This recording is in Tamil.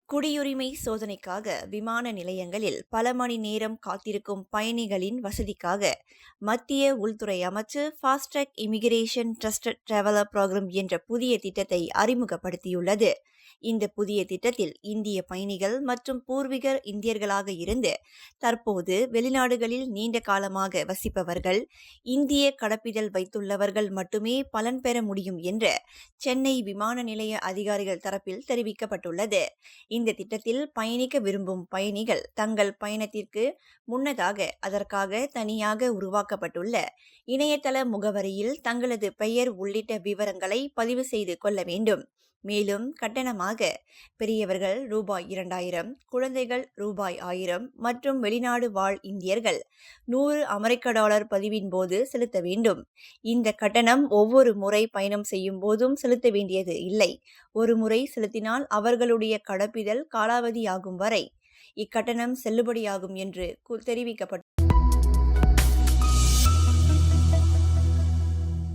குடியுரிமை சோதனைக்காக விமான நிலையங்களில் பல மணி நேரம் காத்திருக்கும் பயணிகளின் வசதிக்காக மத்திய உள்துறை அமைச்சு fast-track immigration trusted traveller program என்ற புதிய திட்டத்தை அறிமுகப்படுத்தியுள்ளது. இந்த புதிய திட்டத்தில் இந்திய பயணிகள் மற்றும் பூர்வீக இந்தியர்களாக இருந்து தற்போது வெளிநாடுகளில் நீண்ட காலமாக வசிப்பவர்கள், இந்திய கடப்பிதழ் வைத்துள்ளவர்கள் மட்டுமே பலன் பெற முடியும் என்று சென்னை விமான நிலைய அதிகாரிகள் தரப்பில் தெரிவிக்கப்பட்டுள்ளது. இந்த திட்டத்தில் பயணிக்க விரும்பும் பயணிகள் தங்கள் பயணத்திற்கு முன்னதாக அதற்காக தனியாக உருவாக்கப்பட்டுள்ள இணையதள முகவரியில் தங்களது பெயர் உள்ளிட்ட விவரங்களை பதிவு செய்து கொள்ள வேண்டும். மேலும் கட்டணமாக பெரியவர்கள் ரூபாய் 2000, குழந்தைகள் ரூபாய் 1000 மற்றும் வெளிநாடு வாழ் இந்தியர்கள் $100 பதிவின் போது செலுத்த வேண்டும். இந்த கட்டணம் ஒவ்வொரு முறை பயணம் செய்யும் போதும் செலுத்த வேண்டியது இல்லை. ஒரு முறை செலுத்தினால் அவர்களுடைய கடப்பிதழ் காலாவதியாகும் வரை இக்கட்டணம் செல்லுபடியாகும் என்று தெரிவிக்கப்பட்டது.